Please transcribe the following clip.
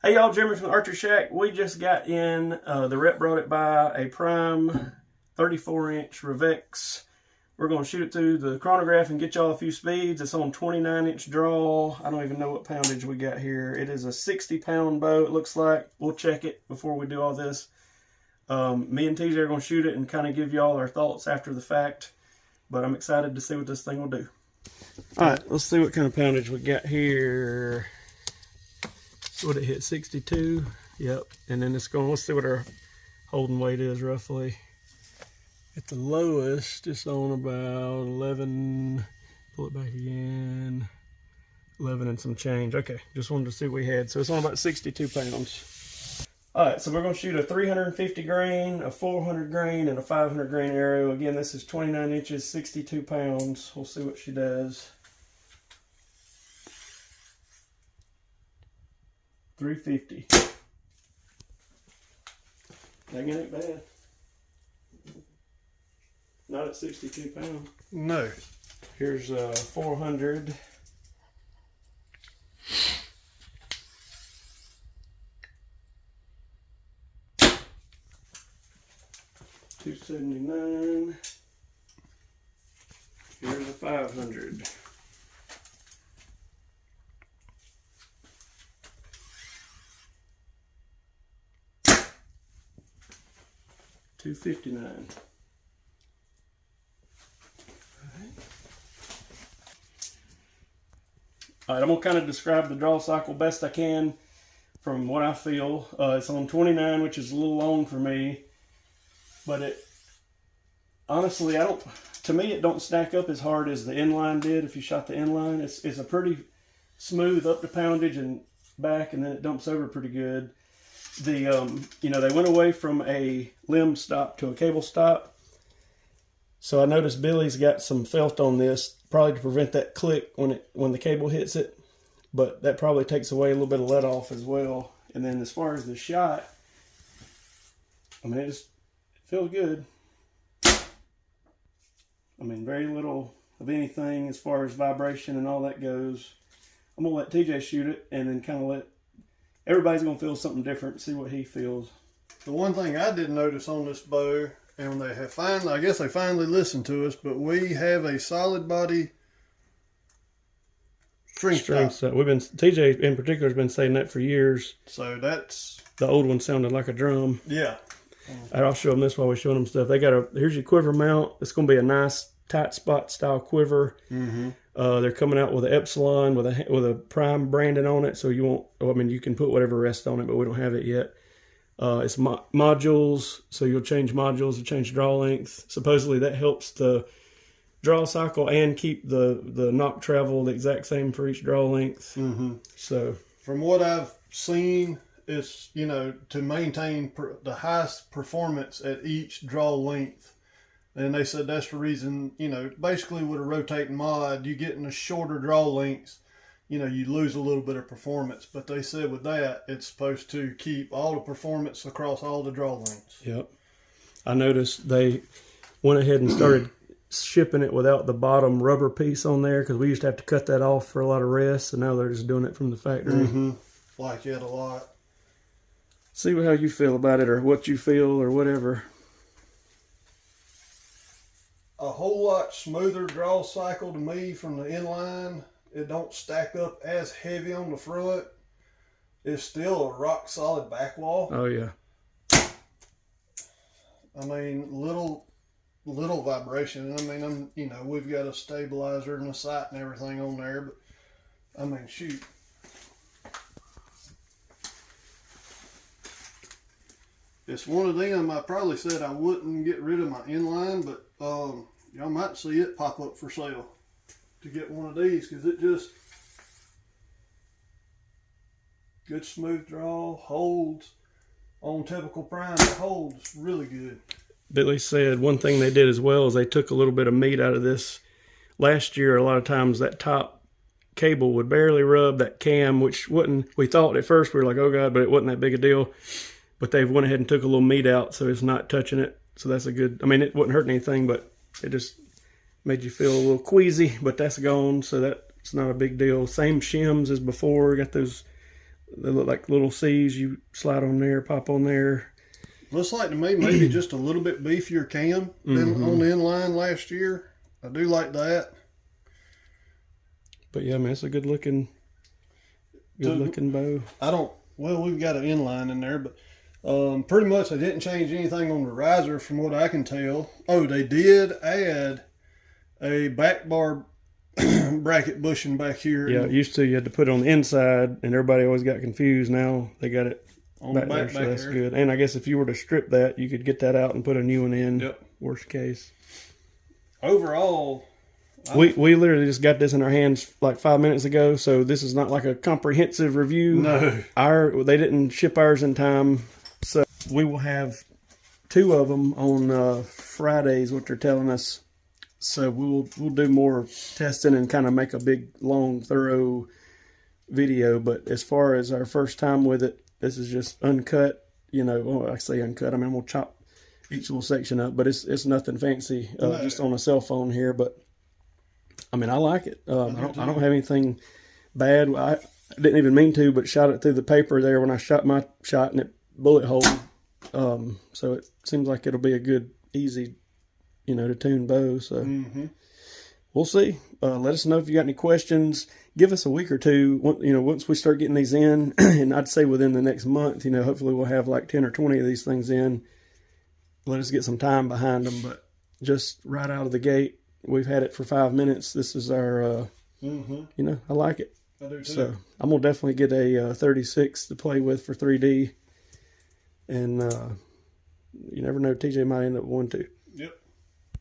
Hey y'all, Jeremy from the Archery Shack. We just got in, the rep brought it by, a Prime 34-inch Revex. We're going to shoot it through the chronograph and get y'all a few speeds. It's on 29-inch draw. I don't even know what poundage we got here. It is a 60-pound bow, it looks like. We'll check it before we do all this. Me and TJ are going to shoot it and kind of give y'all our thoughts after the fact. But I'm excited to see what this thing will do. Alright, let's see what kind of poundage we got here. What it hit, 62. Yep. And then it's going, let's see what our holding weight is roughly. At the lowest, it's on about 11. Pull it back again. 11 and some change. Okay, just wanted to see what we had. So it's on about 62 pounds. All right, so we're going to shoot a 350 grain, a 400 grain, and a 500 grain arrow. Again, this is 29 inches, 62 pounds. We'll see what she does. 350. That ain't bad. Not at 62 pounds. No. Here's 400. $279. Here's a 500. $259. All right, I'm gonna kind of describe the draw cycle best I can from what I feel. It's on 29, which is a little long for me, but it honestly, to me, it don't stack up as hard as the inline did. If you shot the inline, it's a pretty smooth up to poundage and back, and then it dumps over pretty good. They went away from a limb stop to a cable stop. So I noticed Billy's got some felt on this, probably to prevent that click when the cable hits it. But that probably takes away a little bit of let off as well. And then as far as the shot, I mean, it feels good. I mean, very little of anything as far as vibration and all that goes. I'm gonna let TJ shoot it and then kind of let everybody's gonna feel something different, see what he feels. The one thing I did notice on this bow, and they have finally, I guess they finally listened to us, but we have a solid body string stop. We've been, TJ in particular has been saying that for years. So that's, the old one sounded like a drum. Yeah. And I'll show them this while we're showing them stuff. They got here's your quiver mount. It's gonna be a nice tight spot style quiver. Mm-hmm. They're coming out with an Epsilon with a Prime branding on it, so you won't. I mean, you can put whatever rest on it, but we don't have it yet. It's modules, so you'll change modules to change draw length. Supposedly that helps the draw cycle and keep the knock travel the exact same for each draw length. Mm-hmm. So from what I've seen, it's to maintain the highest performance at each draw length. And they said that's the reason, basically with a rotating mod, you get in the shorter draw lengths, you lose a little bit of performance. But they said with that, it's supposed to keep all the performance across all the draw lengths. Yep. I noticed they went ahead and started shipping it without the bottom rubber piece on there because we used to have to cut that off for a lot of rest. And now they're just doing it from the factory. Mm-hmm. Like it a lot. See how you feel about it or what you feel or whatever. A whole lot smoother draw cycle to me from the inline. It don't stack up as heavy on the front. It's still a rock solid back wall. Oh yeah. I mean, little vibration. I mean, we've got a stabilizer and a sight and everything on there, but I mean, shoot. It's one of them. I probably said I wouldn't get rid of my inline, but y'all might see it pop up for sale to get one of these because it just good smooth draw, holds on typical Prime. It holds really good. Billy said one thing they did as well is they took a little bit of meat out of this. Last year, a lot of times that top cable would barely rub that cam, which wouldn't. We thought at first we were like, oh god, but it wasn't that big a deal. But they've went ahead and took a little meat out, so it's not touching it. So that's a good, I mean, it wouldn't hurt anything, but it just made you feel a little queasy, but that's gone, so that's not a big deal. Same shims as before. Got those They look like little C's. You slide on there, pop on there. Looks like to me maybe just a little bit beefier cam than on the inline last year. I do like that. But yeah, man, it's a good looking bow. Well, we've got an inline in there, but pretty much they didn't change anything on the riser from what I can tell. Oh, they did add a back bar bracket bushing back here. Yeah, used to you had to put it on the inside, and everybody always got confused. Now they got it on back the back, there, so back that's there. good. And I guess if you were to strip that, you could get that out and put a new one in. Yep. Worst case. Overall, We literally just got this in our hands like 5 minutes ago, so this is not like a comprehensive review. no, They didn't ship ours in time, so we will have 2 of them on Fridays, what they're telling us. So we'll do more testing and kind of make a big, long, thorough video. But as far as our first time with it, this is just uncut. Well, I say uncut. I mean, we'll chop each little section up, but it's nothing fancy. Just on a cell phone here, but. I mean, I like it. I don't have anything bad. I didn't even mean to, but shot it through the paper there when I shot my shot, and it bullet hole. So it seems like it'll be a good, easy, to tune bow. So we'll see. Let us know if you got any questions. Give us a week or two. Once we start getting these in, and I'd say within the next month, hopefully we'll have like 10 or 20 of these things in. Let us get some time behind them, but just right out of the gate. We've had it for 5 minutes. This is our, I like it. I do too. So I'm going to definitely get a 36 to play with for 3D. And you never know, TJ might end up with one too.